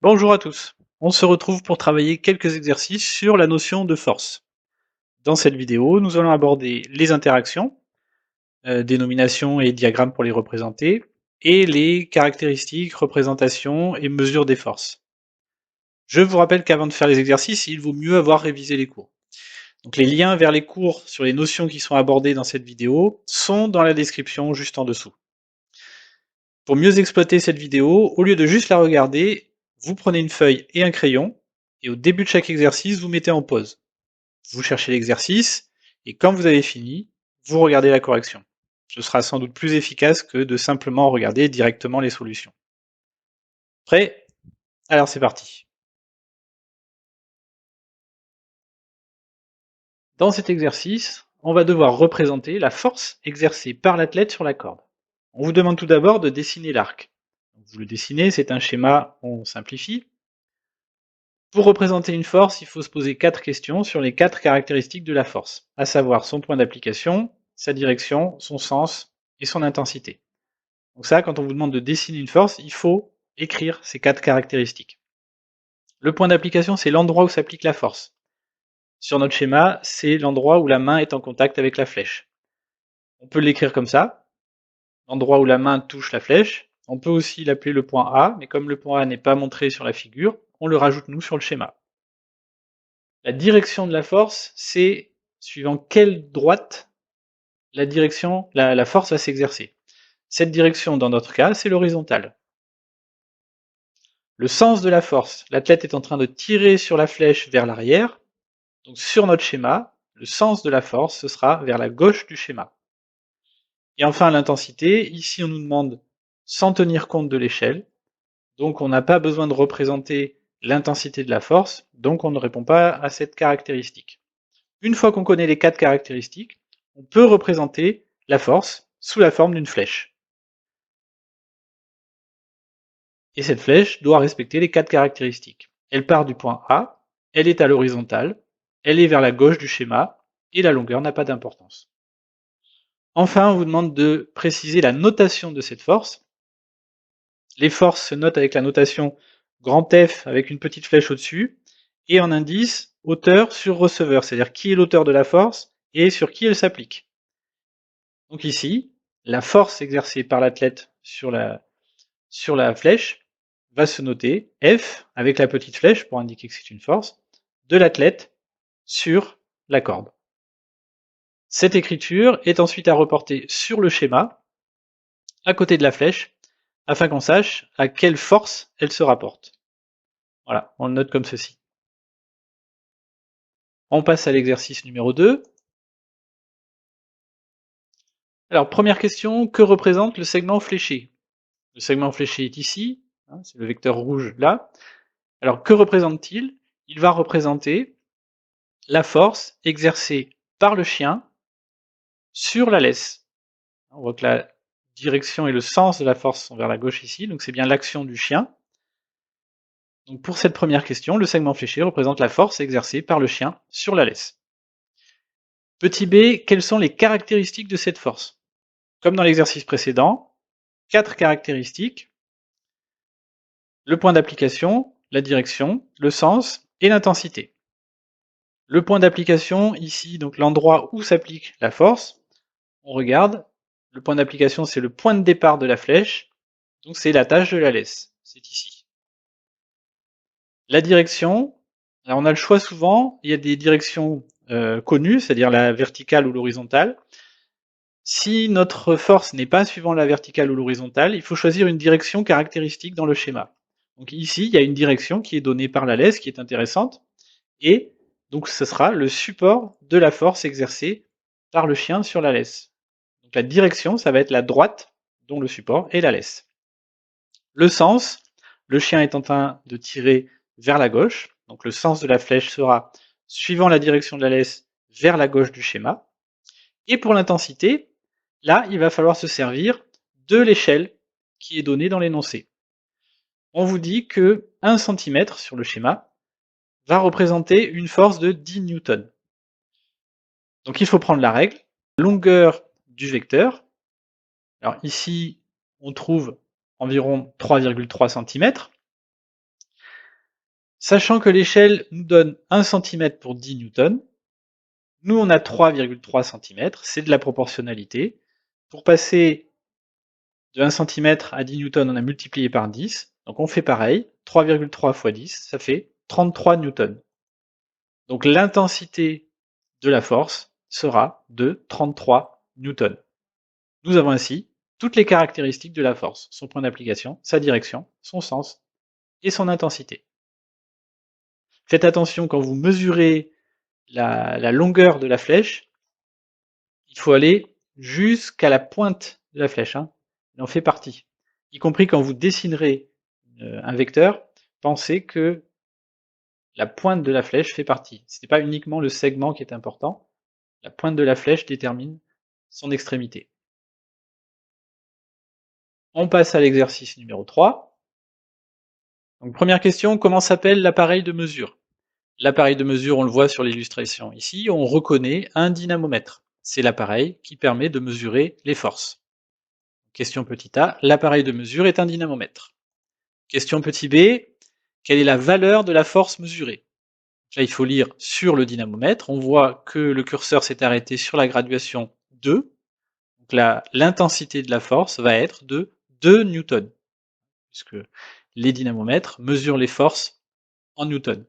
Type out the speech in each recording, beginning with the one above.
Bonjour à tous. On se retrouve pour travailler quelques exercices sur la notion de force. Dans cette vidéo, nous allons aborder les interactions, dénominations et diagrammes pour les représenter, et les caractéristiques, représentations et mesures des forces. Je vous rappelle qu'avant de faire les exercices, il vaut mieux avoir révisé les cours. Donc les liens vers les cours sur les notions qui sont abordées dans cette vidéo sont dans la description juste en dessous. Pour mieux exploiter cette vidéo, au lieu de juste la regarder, vous prenez une feuille et un crayon, et au début de chaque exercice, vous mettez en pause. Vous cherchez l'exercice, et quand vous avez fini, vous regardez la correction. Ce sera sans doute plus efficace que de simplement regarder directement les solutions. Prêt? Alors c'est parti. Dans cet exercice, on va devoir représenter la force exercée par l'athlète sur la corde. On vous demande tout d'abord de dessiner l'arc. Vous le dessinez, c'est un schéma, on simplifie. Pour représenter une force, il faut se poser 4 questions sur les 4 caractéristiques de la force, à savoir son point d'application, sa direction, son sens et son intensité. Donc ça, quand on vous demande de dessiner une force, il faut écrire ces 4 caractéristiques. Le point d'application, c'est l'endroit où s'applique la force. Sur notre schéma, c'est l'endroit où la main est en contact avec la flèche. On peut l'écrire comme ça, l'endroit où la main touche la flèche. On peut aussi l'appeler le point A, mais comme le point A n'est pas montré sur la figure, on le rajoute nous sur le schéma. La direction de la force, c'est suivant quelle droite la force va s'exercer. Cette direction, dans notre cas, c'est l'horizontale. Le sens de la force, l'athlète est en train de tirer sur la flèche vers l'arrière. Donc sur notre schéma, le sens de la force, ce sera vers la gauche du schéma. Et enfin l'intensité, ici on nous demande sans tenir compte de l'échelle. Donc on n'a pas besoin de représenter l'intensité de la force, donc on ne répond pas à cette caractéristique. Une fois qu'on connaît les 4 caractéristiques, on peut représenter la force sous la forme d'une flèche. Et cette flèche doit respecter les 4 caractéristiques. Elle part du point A, elle est à l'horizontale, elle est vers la gauche du schéma, et la longueur n'a pas d'importance. Enfin, on vous demande de préciser la notation de cette force. Les forces se notent avec la notation grand F avec une petite flèche au-dessus, et en indice, auteur sur receveur, c'est-à-dire qui est l'auteur de la force et sur qui elle s'applique. Donc ici, la force exercée par l'athlète sur la flèche va se noter F avec la petite flèche pour indiquer que c'est une force de l'athlète sur la corde. Cette écriture est ensuite à reporter sur le schéma, à côté de la flèche, afin qu'on sache à quelle force elle se rapporte. Voilà, on le note comme ceci. On passe à l'exercice numéro 2. Alors, première question, que représente le segment fléché? Le segment fléché est ici, hein, c'est le vecteur rouge là. Alors, que représente-t-il? Il va représenter la force exercée par le chien sur la laisse. On voit que la direction et le sens de la force sont vers la gauche ici, donc c'est bien l'action du chien. Donc pour cette première question, le segment fléché représente la force exercée par le chien sur la laisse. Petit b, quelles sont les caractéristiques de cette force? Comme dans l'exercice précédent, 4 caractéristiques: le point d'application, la direction, le sens et l'intensité. Le point d'application, ici, donc l'endroit où s'applique la force, on regarde, le point d'application c'est le point de départ de la flèche, donc c'est l'attache de la laisse, c'est ici. La direction, alors on a le choix souvent, il y a des directions connues, c'est-à-dire la verticale ou l'horizontale. Si notre force n'est pas suivant la verticale ou l'horizontale, il faut choisir une direction caractéristique dans le schéma. Donc ici, il y a une direction qui est donnée par la laisse, qui est intéressante, et donc ce sera le support de la force exercée par le chien sur la laisse. Donc la direction, ça va être la droite, dont le support est la laisse. Le sens, le chien est en train de tirer vers la gauche, donc le sens de la flèche sera, suivant la direction de la laisse, vers la gauche du schéma. Et pour l'intensité, là, il va falloir se servir de l'échelle qui est donnée dans l'énoncé. On vous dit que 1 cm sur le schéma va représenter une force de 10 newtons. Donc il faut prendre la règle, longueur du vecteur. Alors ici, on trouve environ 3,3 cm. Sachant que l'échelle nous donne 1 cm pour 10 newtons, nous on a 3,3 cm, c'est de la proportionnalité. Pour passer de 1 cm à 10 newtons, on a multiplié par 10, donc on fait pareil, 3,3 fois 10, ça fait 33 newtons. Donc l'intensité de la force sera de 33 newtons. Nous avons ainsi toutes les caractéristiques de la force, son point d'application, sa direction, son sens et son intensité. Faites attention quand vous mesurez la longueur de la flèche, il faut aller jusqu'à la pointe de la flèche, hein. Il en fait partie. Y compris quand vous dessinerez un vecteur, pensez que la pointe de la flèche fait partie. Ce n'est pas uniquement le segment qui est important, la pointe de la flèche détermine son extrémité. On passe à l'exercice numéro 3. Donc, première question, comment s'appelle l'appareil de mesure? L'appareil de mesure, on le voit sur l'illustration ici, on reconnaît un dynamomètre. C'est l'appareil qui permet de mesurer les forces. Question petit a, l'appareil de mesure est un dynamomètre. Question petit b, quelle est la valeur de la force mesurée? Là, il faut lire sur le dynamomètre. On voit que le curseur s'est arrêté sur la graduation 2. Donc là, l'intensité de la force va être de 2 newtons, puisque les dynamomètres mesurent les forces en newtons,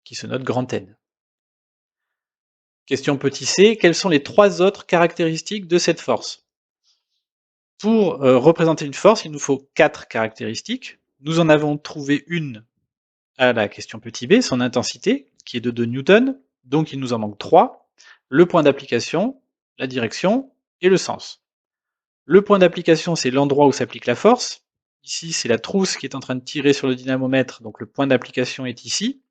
qui se note grand N. Question petit c, quelles sont les 3 autres caractéristiques de cette force? Pour représenter une force, il nous faut 4 caractéristiques. Nous en avons trouvé une à la question petit b, son intensité, qui est de 2 newtons, donc il nous en manque 3. Le point d'application, la direction et le sens. Le point d'application, c'est l'endroit où s'applique la force. Ici, c'est la trousse qui est en train de tirer sur le dynamomètre, donc le point d'application est ici,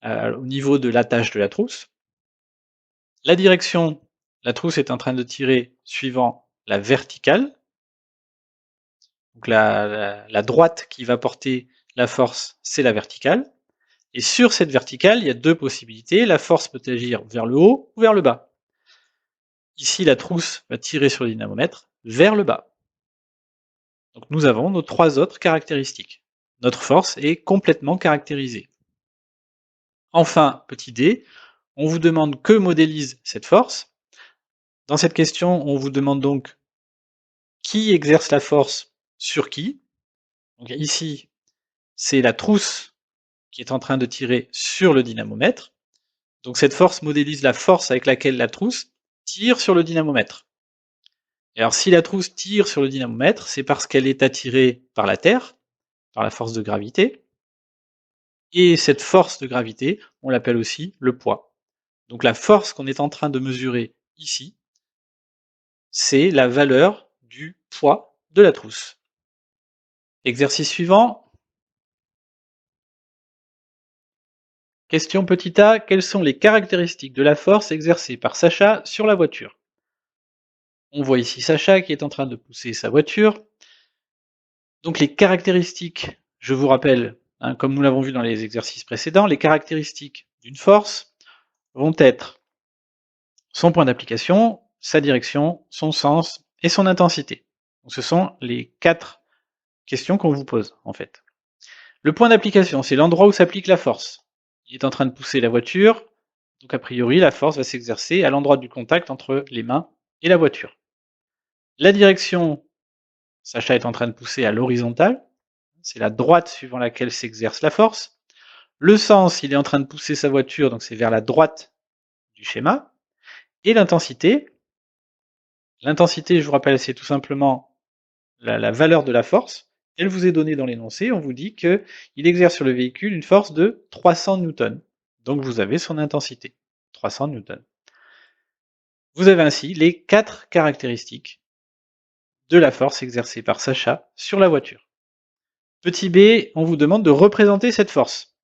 au niveau de l'attache de la trousse. La direction, la trousse est en train de tirer suivant la verticale. Donc la droite qui va porter la force, c'est la verticale. Et sur cette verticale, il y a 2 possibilités. La force peut agir vers le haut ou vers le bas. Ici, la trousse va tirer sur le dynamomètre vers le bas. Donc nous avons nos 3 autres caractéristiques. Notre force est complètement caractérisée. Enfin, petit d, on vous demande que modélise cette force. Dans cette question, on vous demande donc qui exerce la force sur qui. Donc ici, c'est la trousse qui est en train de tirer sur le dynamomètre. Donc cette force modélise la force avec laquelle la trousse tire sur le dynamomètre. Et alors si la trousse tire sur le dynamomètre, c'est parce qu'elle est attirée par la Terre, par la force de gravité. Et cette force de gravité, on l'appelle aussi le poids. Donc la force qu'on est en train de mesurer ici, c'est la valeur du poids de la trousse. Exercice suivant. Question petit a, quelles sont les caractéristiques de la force exercée par Sacha sur la voiture? On voit ici Sacha qui est en train de pousser sa voiture. Donc les caractéristiques, je vous rappelle, hein, comme nous l'avons vu dans les exercices précédents, les caractéristiques d'une force vont être son point d'application, sa direction, son sens et son intensité. Donc ce sont les 4 questions qu'on vous pose en fait. Le point d'application, c'est l'endroit où s'applique la force. Il est en train de pousser la voiture, donc a priori la force va s'exercer à l'endroit du contact entre les mains et la voiture. La direction, Sacha est en train de pousser à l'horizontale, c'est la droite suivant laquelle s'exerce la force. Le sens, il est en train de pousser sa voiture, donc c'est vers la droite du schéma. Et l'intensité, je vous rappelle, c'est tout simplement la valeur de la force. Elle vous est donnée dans l'énoncé, on vous dit qu'il exerce sur le véhicule une force de 300 newtons. Donc vous avez son intensité, 300 newtons. Vous avez ainsi les 4 caractéristiques de la force exercée par Sacha sur la voiture. Petit b, on vous demande de représenter cette force.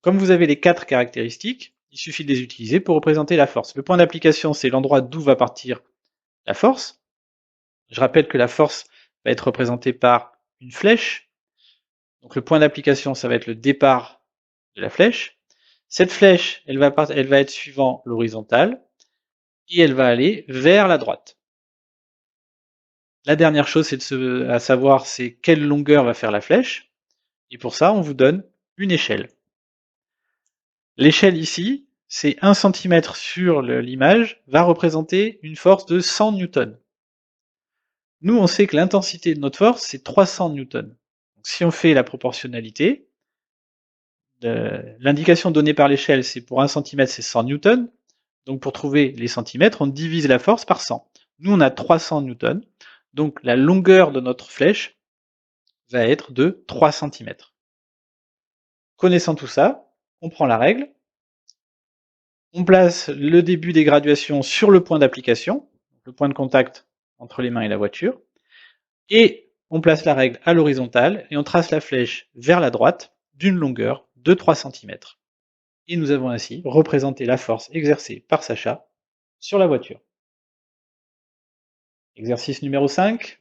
Comme vous avez les 4 caractéristiques, il suffit de les utiliser pour représenter la force. Le point d'application, c'est l'endroit d'où va partir la force. Je rappelle que la force va être représentée par une flèche. Donc le point d'application, ça va être le départ de la flèche. Cette flèche, elle va être suivant l'horizontale et elle va aller vers la droite. La dernière chose, c'est à savoir c'est quelle longueur va faire la flèche. Et pour ça, on vous donne une échelle. L'échelle ici, c'est 1 cm sur l'image, va représenter une force de 100 newtons. Nous, on sait que l'intensité de notre force, c'est 300 newtons. Donc, si on fait la proportionnalité, l'indication donnée par l'échelle, c'est pour 1 cm, c'est 100 newtons. Donc pour trouver les centimètres, on divise la force par 100. Nous, on a 300 newtons. Donc la longueur de notre flèche va être de 3 cm. Connaissant tout ça, on prend la règle, on place le début des graduations sur le point d'application, le point de contact entre les mains et la voiture, et on place la règle à l'horizontale et on trace la flèche vers la droite d'une longueur de 3 cm. Et nous avons ainsi représenté la force exercée par Sacha sur la voiture. Exercice numéro 5.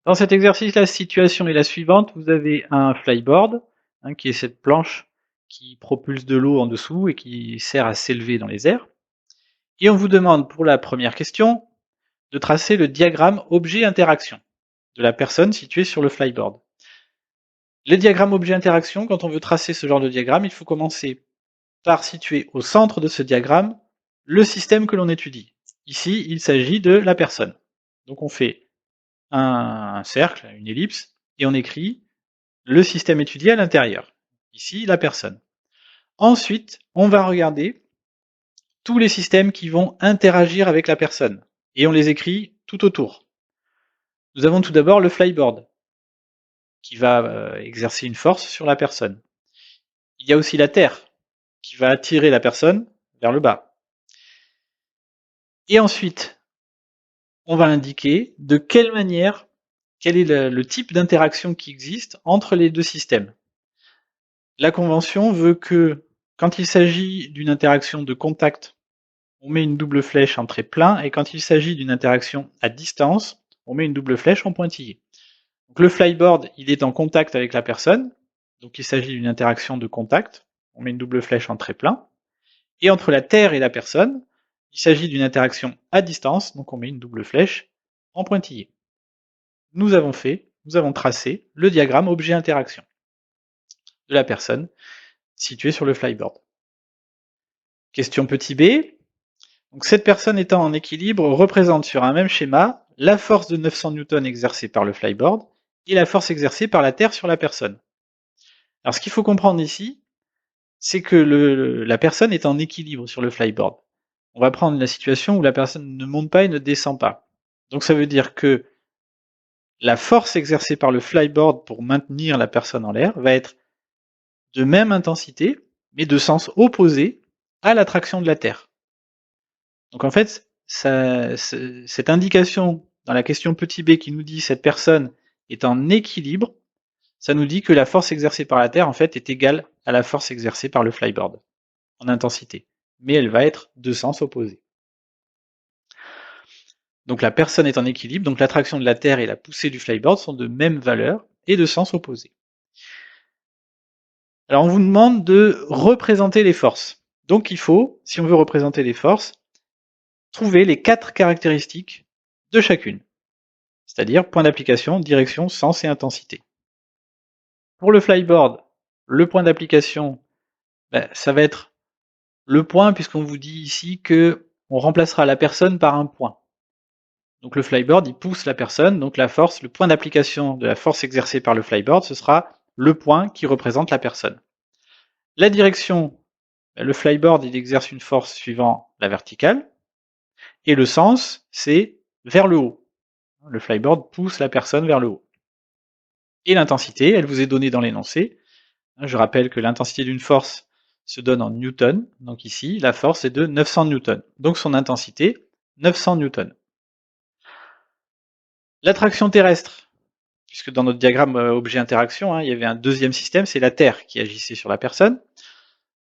Dans cet exercice, la situation est la suivante. Vous avez un flyboard, qui est cette planche qui propulse de l'eau en dessous et qui sert à s'élever dans les airs. Et on vous demande pour la première question de tracer le diagramme objet-interaction de la personne située sur le flyboard. Les diagrammes objet-interaction, quand on veut tracer ce genre de diagramme, il faut commencer par situer au centre de ce diagramme le système que l'on étudie. Ici, il s'agit de la personne. Donc on fait un cercle, une ellipse, et on écrit le système étudié à l'intérieur. Ici, la personne. Ensuite, on va regarder tous les systèmes qui vont interagir avec la personne, et on les écrit tout autour. Nous avons tout d'abord le flyboard, qui va exercer une force sur la personne. Il y a aussi la terre, qui va attirer la personne vers le bas. Et ensuite, on va indiquer de quelle manière, quel est le type d'interaction qui existe entre les deux systèmes. La convention veut que, quand il s'agit d'une interaction de contact, on met une double flèche en trait plein, et quand il s'agit d'une interaction à distance, on met une double flèche en pointillé. Donc le flyboard, il est en contact avec la personne, donc il s'agit d'une interaction de contact, on met une double flèche en trait plein. Et entre la Terre et la personne, il s'agit d'une interaction à distance, donc on met une double flèche en pointillé. Nous avons tracé le diagramme objet-interaction de la personne située sur le flyboard. Question petit b. Donc cette personne étant en équilibre représente sur un même schéma la force de 900 newtons exercée par le flyboard et la force exercée par la Terre sur la personne. Alors ce qu'il faut comprendre ici, c'est que la personne est en équilibre sur le flyboard. On va prendre la situation où la personne ne monte pas et ne descend pas. Donc ça veut dire que la force exercée par le flyboard pour maintenir la personne en l'air va être de même intensité, mais de sens opposé à l'attraction de la Terre. Donc en fait, cette indication dans la question petit b qui nous dit cette personne est en équilibre, ça nous dit que la force exercée par la Terre en fait est égale à la force exercée par le flyboard en intensité, mais elle va être de sens opposé. Donc la personne est en équilibre, donc l'attraction de la Terre et la poussée du flyboard sont de même valeur et de sens opposé. Alors on vous demande de représenter les forces. Donc il faut, si on veut représenter les forces, trouver les 4 caractéristiques de chacune. C'est-à-dire point d'application, direction, sens et intensité. Pour le flyboard, le point d'application, ça va être le point, puisqu'on vous dit ici que on remplacera la personne par un point. Donc le flyboard, il pousse la personne, donc la force, le point d'application de la force exercée par le flyboard, ce sera le point qui représente la personne. La direction, le flyboard, il exerce une force suivant la verticale, et le sens, c'est vers le haut. Le flyboard pousse la personne vers le haut. Et l'intensité, elle vous est donnée dans l'énoncé. Je rappelle que l'intensité d'une force se donne en newtons, donc ici, la force est de 900 newtons. Donc son intensité, 900 newtons. L'attraction terrestre, puisque dans notre diagramme objet-interaction, il y avait un deuxième système, c'est la Terre qui agissait sur la personne.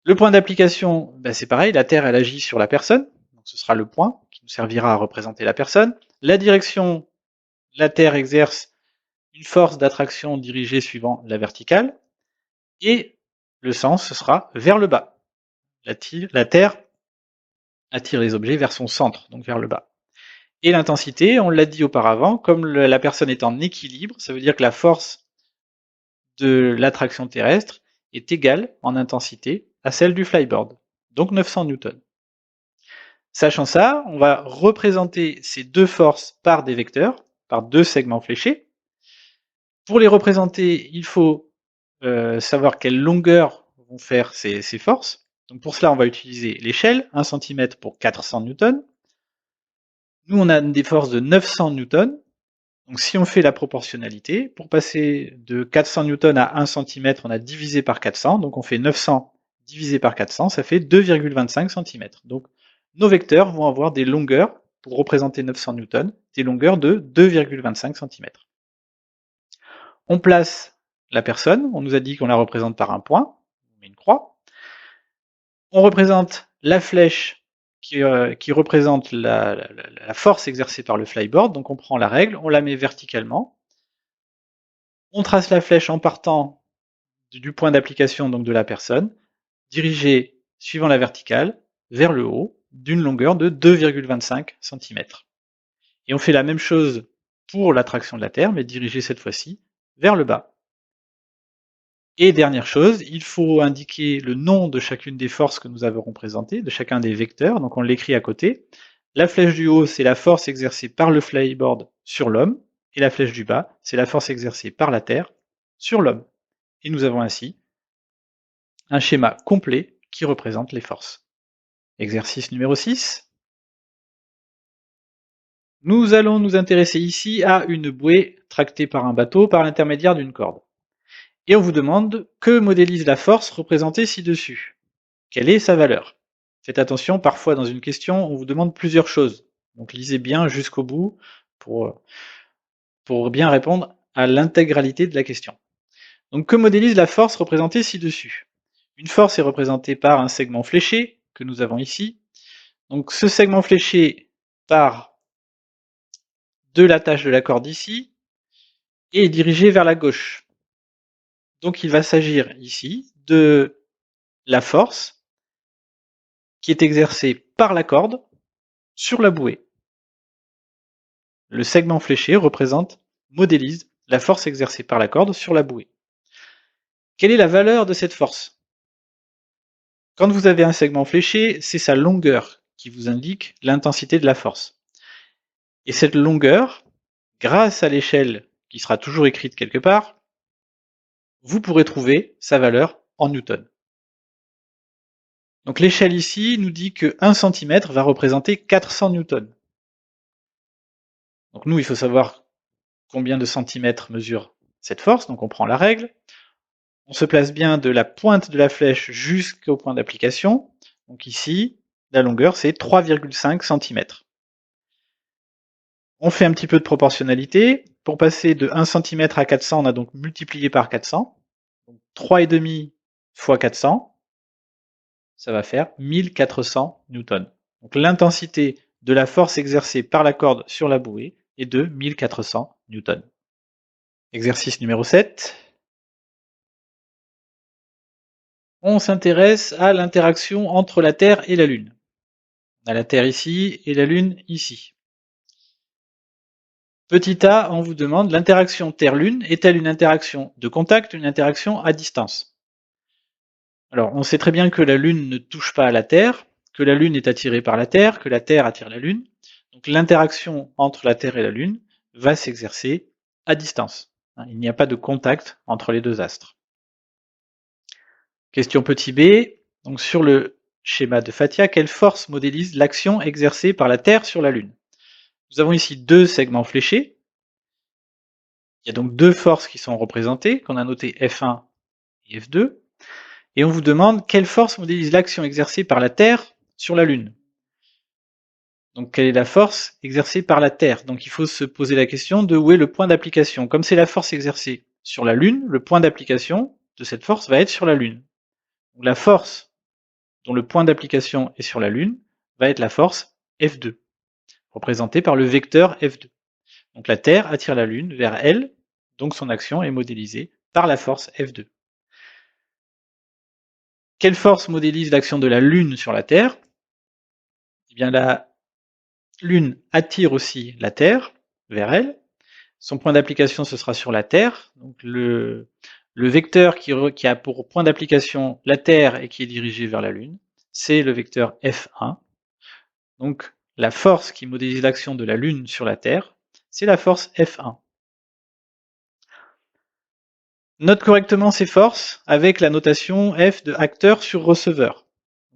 Le point d'application, c'est pareil, la Terre elle agit sur la personne, donc ce sera le point qui nous servira à représenter la personne. La direction, la Terre exerce une force d'attraction dirigée suivant la verticale, et le sens, ce sera vers le bas. La Terre attire les objets vers son centre, donc vers le bas. Et l'intensité, on l'a dit auparavant, comme la personne est en équilibre, ça veut dire que la force de l'attraction terrestre est égale en intensité à celle du flyboard, donc 900 newtons. Sachant ça, on va représenter ces deux forces par des vecteurs, par deux segments fléchés. Pour les représenter, il faut savoir quelle longueur vont faire ces forces. Donc pour cela, on va utiliser l'échelle, 1 cm pour 400 newtons. Nous, on a des forces de 900 newtons. Donc si on fait la proportionnalité, pour passer de 400 newtons à 1 cm, on a divisé par 400, donc on fait 900 divisé par 400, ça fait 2,25 cm. Donc nos vecteurs vont avoir des longueurs, pour représenter 900 newtons, des longueurs de 2,25 cm. On place la personne, on nous a dit qu'on la représente par un point, on met une croix. On représente la flèche qui représente la force exercée par le flyboard, donc on prend la règle, on la met verticalement. On trace la flèche en partant du point d'application, donc de la personne, dirigée, suivant la verticale, vers le haut, d'une longueur de 2,25 cm. Et on fait la même chose pour l'attraction de la Terre, mais dirigée cette fois-ci vers le bas. Et dernière chose, il faut indiquer le nom de chacune des forces que nous avons représentées, de chacun des vecteurs, donc on l'écrit à côté. La flèche du haut, c'est la force exercée par le flyboard sur l'homme, et la flèche du bas, c'est la force exercée par la Terre sur l'homme. Et nous avons ainsi un schéma complet qui représente les forces. Exercice numéro 6. Nous allons nous intéresser ici à une bouée tractée par un bateau par l'intermédiaire d'une corde. Et on vous demande que modélise la force représentée ci-dessus. Quelle est sa valeur? Faites attention, parfois dans une question, on vous demande plusieurs choses. Donc lisez bien jusqu'au bout pour bien répondre à l'intégralité de la question. Donc que modélise la force représentée ci-dessus? Une force est représentée par un segment fléché, que nous avons ici. Donc ce segment fléché part de l'attache de la corde ici, et est dirigé vers la gauche. Donc il va s'agir ici de la force qui est exercée par la corde sur la bouée. Le segment fléché modélise la force exercée par la corde sur la bouée. Quelle est la valeur de cette force? Quand vous avez un segment fléché, c'est sa longueur qui vous indique l'intensité de la force. Et cette longueur, grâce à l'échelle qui sera toujours écrite quelque part, vous pourrez trouver sa valeur en newton. Donc l'échelle ici nous dit que 1 cm va représenter 400 newtons. Donc nous, il faut savoir combien de centimètres mesure cette force, donc on prend la règle. On se place bien de la pointe de la flèche jusqu'au point d'application. Donc ici, la longueur c'est 3,5 cm. On fait un petit peu de proportionnalité. Pour passer de 1 cm à 400, on a donc multiplié par 400. Donc 3,5 fois 400, ça va faire 1400 newtons. Donc l'intensité de la force exercée par la corde sur la bouée est de 1400 newtons. Exercice numéro 7. On s'intéresse à l'interaction entre la Terre et la Lune. On a la Terre ici et la Lune ici. Petit a, on vous demande l'interaction Terre-Lune est-elle une interaction de contact ou une interaction à distance? Alors, on sait très bien que la Lune ne touche pas à la Terre, que la Lune est attirée par la Terre, que la Terre attire la Lune. Donc l'interaction entre la Terre et la Lune va s'exercer à distance. Il n'y a pas de contact entre les deux astres. Question petit b, donc sur le schéma de Fatia, quelle force modélise l'action exercée par la Terre sur la Lune? Nous avons ici deux segments fléchés. Il y a donc deux forces qui sont représentées, qu'on a notées F1 et F2. Et on vous demande quelle force modélise l'action exercée par la Terre sur la Lune. Donc quelle est la force exercée par la Terre? Donc il faut se poser la question de où est le point d'application. Comme c'est la force exercée sur la Lune, le point d'application de cette force va être sur la Lune. Donc la force dont le point d'application est sur la Lune va être la force F2, représentée par le vecteur F2. Donc la Terre attire la Lune vers elle, donc son action est modélisée par la force F2. Quelle force modélise l'action de la Lune sur la Terre? Eh bien Lune attire aussi la Terre vers elle. Son point d'application, ce sera sur la Terre. Donc le vecteur qui a pour point d'application la Terre et qui est dirigé vers la Lune, c'est le vecteur F1. Donc la force qui modélise l'action de la Lune sur la Terre, c'est la force F1. Note correctement ces forces avec la notation F de acteur sur receveur.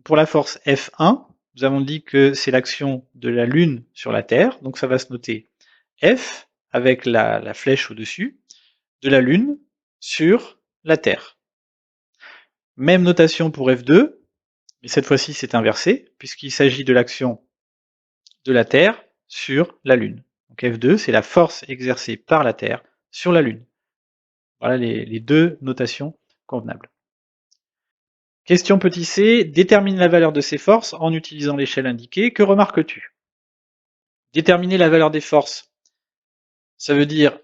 Pour la force F1, nous avons dit que c'est l'action de la Lune sur la Terre, donc ça va se noter F avec la flèche au-dessus, de la Lune sur la Terre. Même notation pour F2, mais cette fois-ci c'est inversé, puisqu'il s'agit de l'action de la Terre sur la Lune. Donc F2, c'est la force exercée par la Terre sur la Lune. Voilà les deux notations convenables. Question petit c, détermine la valeur de ces forces en utilisant l'échelle indiquée. Que remarques-tu? Déterminer la valeur des forces, ça veut dire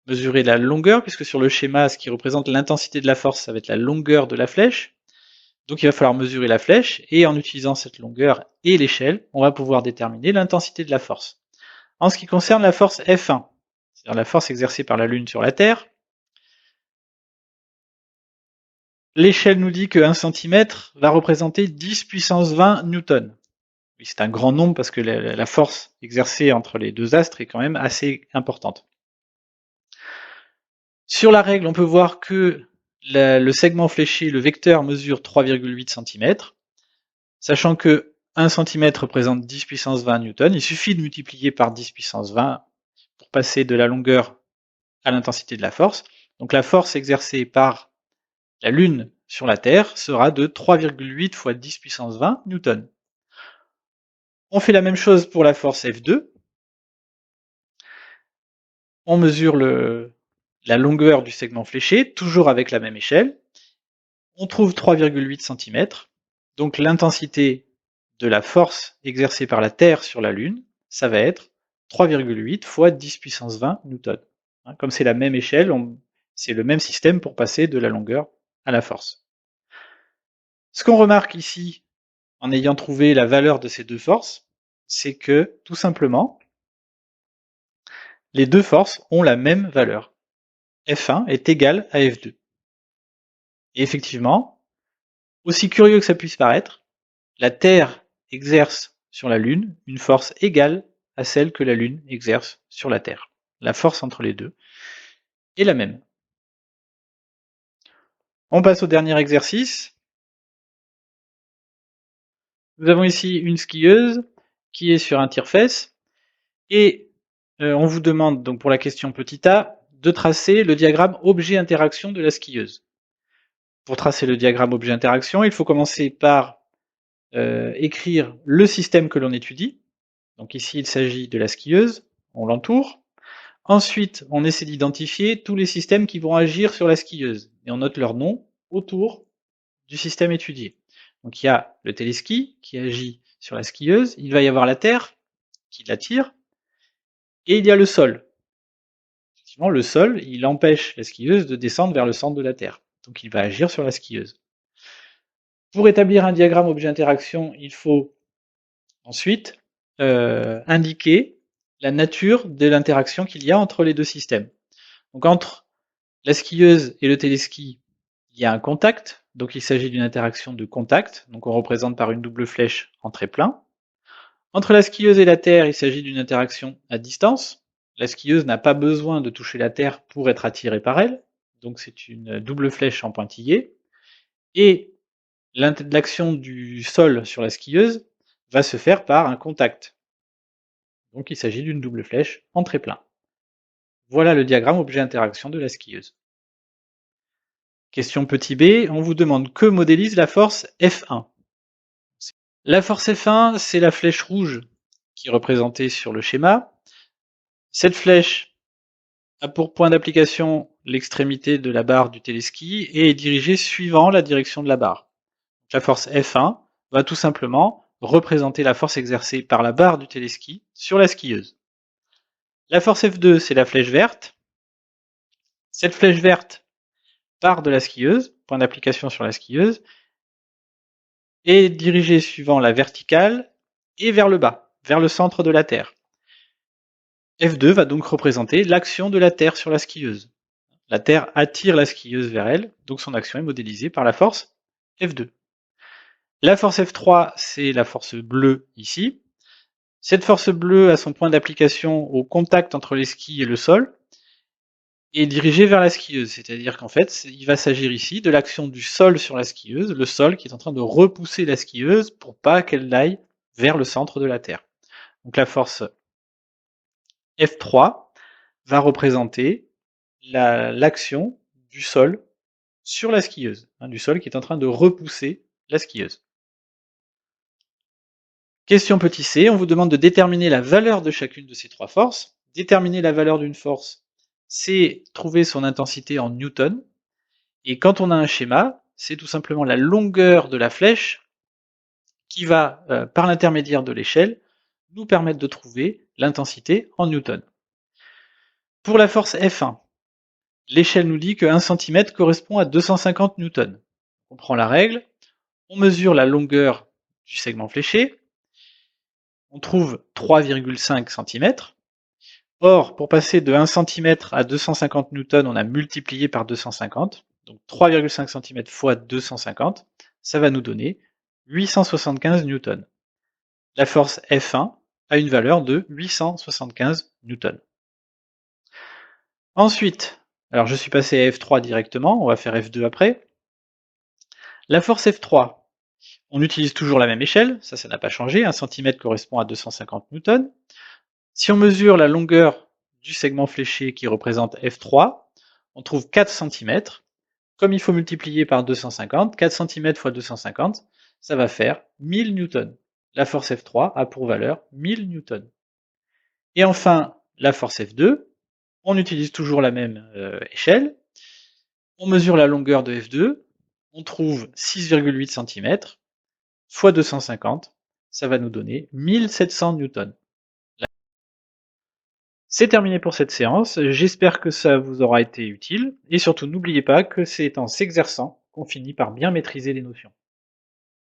mesurer la longueur, puisque sur le schéma, ce qui représente l'intensité de la force, ça va être la longueur de la flèche. Donc il va falloir mesurer la flèche, et en utilisant cette longueur et l'échelle, on va pouvoir déterminer l'intensité de la force. En ce qui concerne la force F1, c'est-à-dire la force exercée par la Lune sur la Terre, l'échelle nous dit que 1 cm va représenter 10 puissance 20 newtons. Oui, c'est un grand nombre parce que la force exercée entre les deux astres est quand même assez importante. Sur la règle, on peut voir que le segment fléché, le vecteur, mesure 3,8 cm. Sachant que 1 cm représente 10 puissance 20 newtons, il suffit de multiplier par 10 puissance 20 pour passer de la longueur à l'intensité de la force. Donc la force exercée par la Lune sur la Terre sera de 3,8 fois 10 puissance 20 newtons. On fait la même chose pour la force F2. On mesure la longueur du segment fléché, toujours avec la même échelle. On trouve 3,8 cm. Donc l'intensité de la force exercée par la Terre sur la Lune, ça va être 3,8 fois 10 puissance 20 newtons. Comme c'est la même échelle, c'est le même système pour passer de la longueur à la force. Ce qu'on remarque ici, en ayant trouvé la valeur de ces deux forces, c'est que, tout simplement, les deux forces ont la même valeur. F1 est égal à F2. Et effectivement, aussi curieux que ça puisse paraître, la Terre exerce sur la Lune une force égale à celle que la Lune exerce sur la Terre. La force entre les deux est la même. On passe au dernier exercice. Nous avons ici une skieuse qui est sur un tire-fesse et on vous demande donc pour la question petit a de tracer le diagramme objet-interaction de la skieuse. Pour tracer le diagramme objet-interaction, il faut commencer par écrire le système que l'on étudie. Donc ici, il s'agit de la skieuse, on l'entoure. Ensuite, on essaie d'identifier tous les systèmes qui vont agir sur la skieuse et on note leur nom autour du système étudié. Donc il y a le téléski qui agit sur la skieuse, il va y avoir la terre qui l'attire, et il y a le sol. Effectivement, le sol, il empêche la skieuse de descendre vers le centre de la Terre. Donc il va agir sur la skieuse. Pour établir un diagramme objet-interaction, il faut ensuite indiquer la nature de l'interaction qu'il y a entre les deux systèmes. Donc entre la skieuse et le téléski, il y a un contact, donc il s'agit d'une interaction de contact, donc on représente par une double flèche en trait plein. Entre la skieuse et la Terre, il s'agit d'une interaction à distance. La skieuse n'a pas besoin de toucher la Terre pour être attirée par elle, donc c'est une double flèche en pointillé. Et l'action du sol sur la skieuse va se faire par un contact. Donc il s'agit d'une double flèche en trait plein. Voilà le diagramme objet-interaction de la skieuse. Question petit b, on vous demande que modélise la force F1. La force F1, c'est la flèche rouge qui est représentée sur le schéma. Cette flèche a pour point d'application l'extrémité de la barre du téléski et est dirigée suivant la direction de la barre. La force F1 va tout simplement représenter la force exercée par la barre du téléski sur la skieuse. La force F2, c'est la flèche verte. Cette flèche verte part de la skieuse, point d'application sur la skieuse, est dirigée suivant la verticale et vers le bas. vers le centre de la Terre. F2 va donc représenter l'action de la Terre sur la skieuse. La Terre attire la skieuse vers elle, donc son action est modélisée par la force F2. La force F3, c'est la force bleue ici. Cette force bleue a son point d'application au contact entre les skis et le sol, et est dirigée vers la skieuse, c'est-à-dire qu'en fait, il va s'agir ici de l'action du sol sur la skieuse, le sol qui est en train de repousser la skieuse pour pas qu'elle aille vers le centre de la Terre. Donc la force F3 va représenter l'action du sol sur la skieuse, du sol qui est en train de repousser la skieuse. Question petit c, on vous demande de déterminer la valeur de chacune de ces trois forces. Déterminer la valeur d'une force, c'est trouver son intensité en newton. Et quand on a un schéma, c'est tout simplement la longueur de la flèche qui va, par l'intermédiaire de l'échelle, nous permettre de trouver l'intensité en newton. Pour la force F1, l'échelle nous dit que 1 cm correspond à 250 newtons. On prend la règle, on mesure la longueur du segment fléché, on trouve 3,5 cm. Or, pour passer de 1 cm à 250 newtons, on a multiplié par 250. Donc 3,5 cm fois 250, ça va nous donner 875 newtons. La force F1 a une valeur de 875 newtons. Ensuite, alors je suis passé à F3 directement, on va faire F2 après. La force F3, on utilise toujours la même échelle, ça n'a pas changé, 1 cm correspond à 250 newtons. Si on mesure la longueur du segment fléché qui représente F3, on trouve 4 cm. Comme il faut multiplier par 250, 4 cm fois 250, ça va faire 1000 newtons. La force F3 a pour valeur 1000 newtons. Et enfin, la force F2, on utilise toujours la même échelle. On mesure la longueur de F2, on trouve 6,8 cm fois 250, ça va nous donner 1700 newtons. C'est terminé pour cette séance, j'espère que ça vous aura été utile, et surtout n'oubliez pas que c'est en s'exerçant qu'on finit par bien maîtriser les notions.